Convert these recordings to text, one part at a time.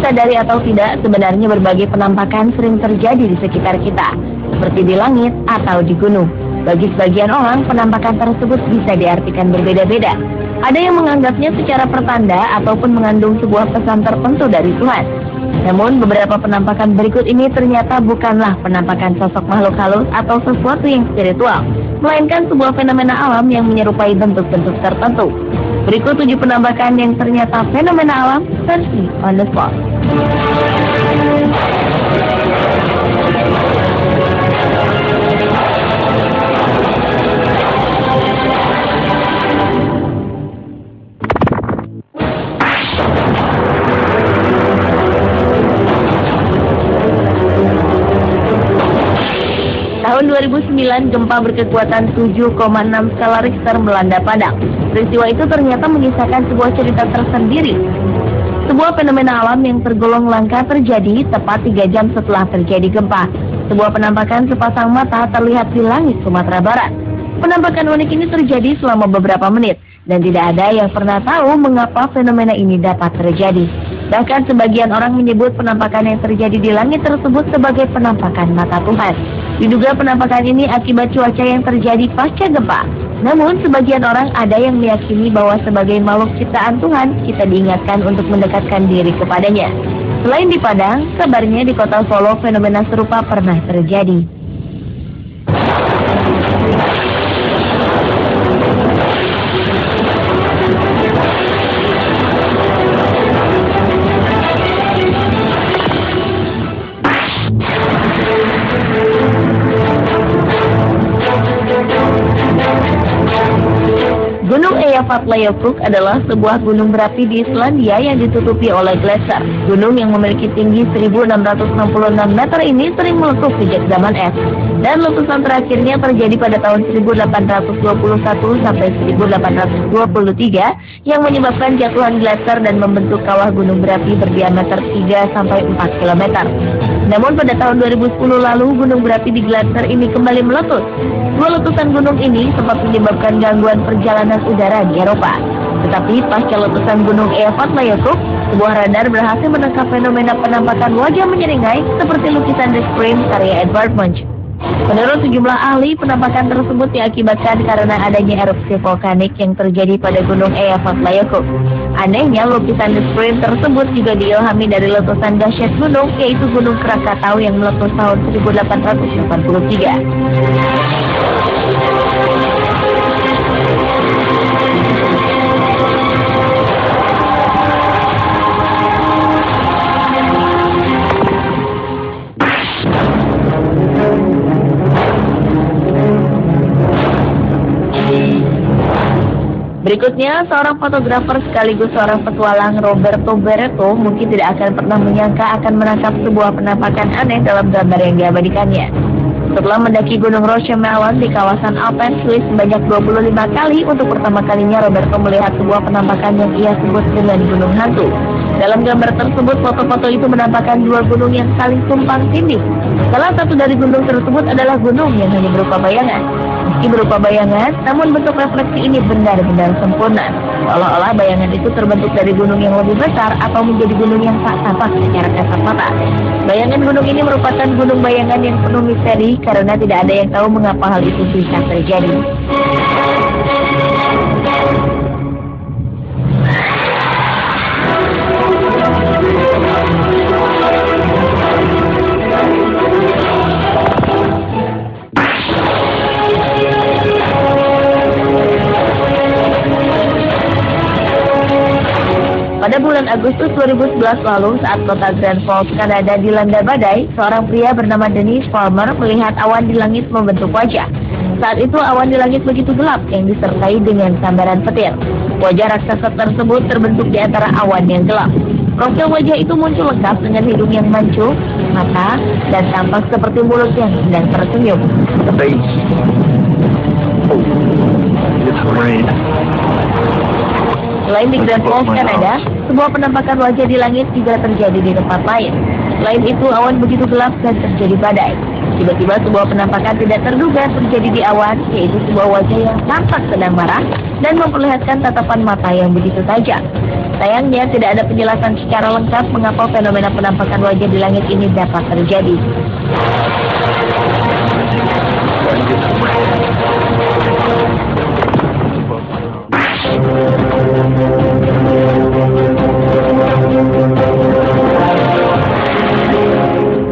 Disadari atau tidak, sebenarnya berbagai penampakan sering terjadi di sekitar kita, seperti di langit atau di gunung. Bagi sebagian orang, penampakan tersebut bisa diartikan berbeda-beda. Ada yang menganggapnya secara pertanda ataupun mengandung sebuah pesan tertentu dari Tuhan. Namun, beberapa penampakan berikut ini ternyata bukanlah penampakan sosok makhluk halus atau sesuatu yang spiritual, melainkan sebuah fenomena alam yang menyerupai bentuk-bentuk tertentu. Berikut 7 penampakan yang ternyata fenomena alam versi On The Spot. Tahun 2009, gempa berkekuatan 7,6 skala Richter melanda Padang. Peristiwa itu ternyata mengisahkan sebuah cerita tersendiri. Sebuah fenomena alam yang tergolong langka terjadi tepat 3 jam setelah terjadi gempa. Sebuah penampakan sepasang mata terlihat di langit Sumatera Barat. Penampakan unik ini terjadi selama beberapa menit, dan tidak ada yang pernah tahu mengapa fenomena ini dapat terjadi. Bahkan sebagian orang menyebut penampakan yang terjadi di langit tersebut sebagai penampakan mata Tuhan. Diduga penampakan ini akibat cuaca yang terjadi pasca gempa. Namun sebagian orang ada yang meyakini bahwa sebagai makhluk ciptaan Tuhan, kita diingatkan untuk mendekatkan diri kepadanya. Selain di Padang, kabarnya di kota Solo fenomena serupa pernah terjadi. Gunung Eyjafjallajökull adalah sebuah gunung berapi di Islandia yang ditutupi oleh glaser. Gunung yang memiliki tinggi 1666 meter ini sering meletus sejak zaman es, dan letusan terakhirnya terjadi pada tahun 1821 sampai 1823 yang menyebabkan jatuhan glaser dan membentuk kawah gunung berapi berdiameter 3 sampai 4 km. Namun pada tahun 2010 lalu gunung berapi di glaser ini kembali meletus. 2 letusan gunung ini sempat menyebabkan gangguan perjalanan udara di Eropa. Tetapi pasca letusan gunung Eyjafjallajökull, sebuah radar berhasil menangkap fenomena penampakan wajah menyeringai seperti lukisan The Scream karya Edvard Munch. Menurut sejumlah ahli, penampakan tersebut diakibatkan karena adanya erupsi vulkanik yang terjadi pada gunung Eyjafjallajökull. Anehnya, lukisan The Scream tersebut juga diilhami dari letusan dahsyat gunung, yaitu Gunung Krakatau yang meletus tahun 1883. Berikutnya, seorang fotografer sekaligus seorang petualang, Roberto Barreto, mungkin tidak akan pernah menyangka akan menangkap sebuah penampakan aneh dalam gambar yang diabadikannya. Setelah mendaki Gunung Rosmalen di kawasan Alpen, Swiss sebanyak 25 kali, untuk pertama kalinya Roberto melihat sebuah penampakan yang ia sebut dengan gunung hantu. Dalam gambar tersebut, foto-foto itu menampakkan 2 gunung yang saling tumpang tindih. Salah satu dari gunung tersebut adalah gunung yang hanya berupa bayangan. Meski berupa bayangan, namun bentuk refleksi ini benar-benar sempurna. Seolah-olah bayangan itu terbentuk dari gunung yang lebih besar atau menjadi gunung yang tak tampak secara kasat mata. Bayangan gunung ini merupakan gunung bayangan yang penuh misteri karena tidak ada yang tahu mengapa hal itu bisa terjadi. Pada bulan Agustus 2011 lalu, saat kota Grand Falls, Kanada dilanda badai, seorang pria bernama Dennis Palmer melihat awan di langit membentuk wajah. Saat itu awan di langit begitu gelap yang disertai dengan sambaran petir. Wajah raksasa tersebut terbentuk di antara awan yang gelap. Profil wajah itu muncul lengkap dengan hidung yang mancung, mata, dan tampak seperti mulut yang sedang tersenyum. Selain di Grand Falls, Kanada, sebuah penampakan wajah di langit juga terjadi di tempat lain. Selain itu, awan begitu gelap dan terjadi badai. Tiba-tiba sebuah penampakan tidak terduga terjadi di awan, yaitu sebuah wajah yang tampak sedang marah dan memperlihatkan tatapan mata yang begitu tajam. Sayangnya, tidak ada penjelasan secara lengkap mengapa fenomena penampakan wajah di langit ini dapat terjadi.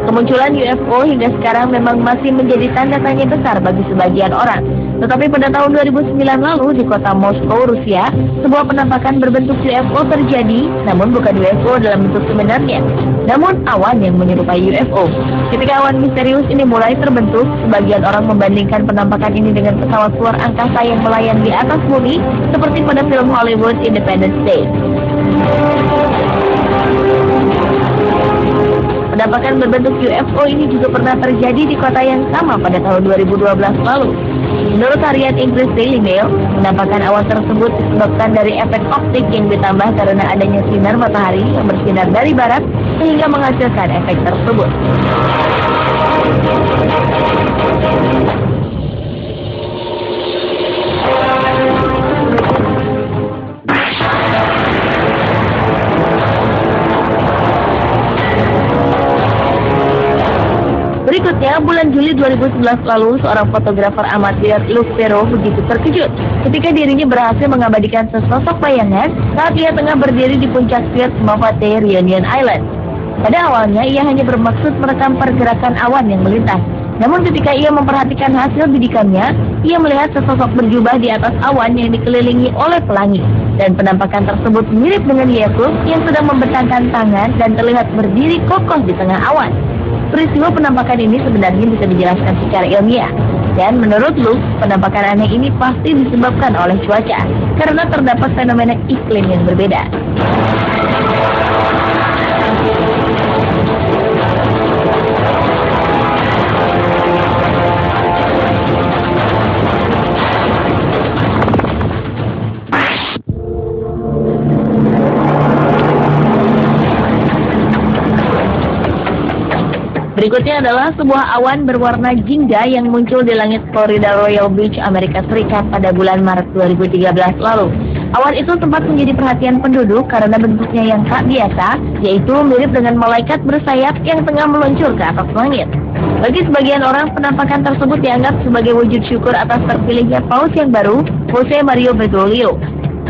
Kemunculan UFO hingga sekarang memang masih menjadi tanda tanya besar bagi sebagian orang. Tetapi pada tahun 2009 lalu di kota Moskow, Rusia, sebuah penampakan berbentuk UFO terjadi, namun bukan UFO dalam bentuk sebenarnya, namun awan yang menyerupai UFO. Ketika awan misterius ini mulai terbentuk, sebagian orang membandingkan penampakan ini dengan pesawat luar angkasa yang melayang di atas bumi, seperti pada film Hollywood Independence Day. Penampakan berbentuk UFO ini juga pernah terjadi di kota yang sama pada tahun 2012 lalu. Menurut harian Inggris Daily Mail, penampakan awan tersebut disebabkan dari efek optik yang ditambah karena adanya sinar matahari yang bersinar dari barat sehingga menghasilkan efek tersebut. Berikutnya, bulan Juli 2011 lalu, seorang fotografer amatir, Luc Perrault, begitu terkejut ketika dirinya berhasil mengabadikan sesosok bayangan saat ia tengah berdiri di puncak Sierra Mavate, Reunion Island. Pada awalnya, ia hanya bermaksud merekam pergerakan awan yang melintas. Namun ketika ia memperhatikan hasil bidikannya, ia melihat sesosok berjubah di atas awan yang dikelilingi oleh pelangi. Dan penampakan tersebut mirip dengan Yesus yang sedang membentangkan tangan dan terlihat berdiri kokoh di tengah awan. Peristiwa penampakan ini sebenarnya bisa dijelaskan secara ilmiah. Dan menurut Luc, penampakan aneh ini pasti disebabkan oleh cuaca, karena terdapat fenomena iklim yang berbeda. Berikutnya adalah sebuah awan berwarna jingga yang muncul di langit Florida Royal Beach, Amerika Serikat pada bulan Maret 2013 lalu. Awan itu sempat menjadi perhatian penduduk karena bentuknya yang tak biasa, yaitu mirip dengan malaikat bersayap yang tengah meluncur ke atas langit. Bagi sebagian orang, penampakan tersebut dianggap sebagai wujud syukur atas terpilihnya paus yang baru, Jose Mario Bergoglio.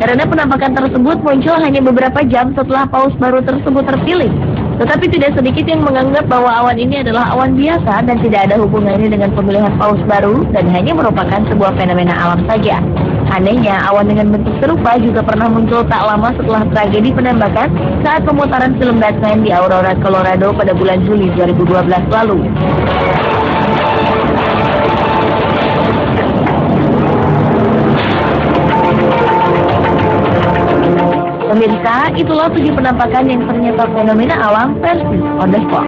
Karena penampakan tersebut muncul hanya beberapa jam setelah paus baru tersebut terpilih. Tetapi tidak sedikit yang menganggap bahwa awan ini adalah awan biasa dan tidak ada hubungannya dengan pemilihan paus baru dan hanya merupakan sebuah fenomena alam saja. Anehnya, awan dengan bentuk serupa juga pernah muncul tak lama setelah tragedi penembakan saat pemutaran film Batman di Aurora, Colorado pada bulan Juli 2012 lalu. Pemirsa, itulah 7 penampakan yang ternyata fenomena alam versi on the spot.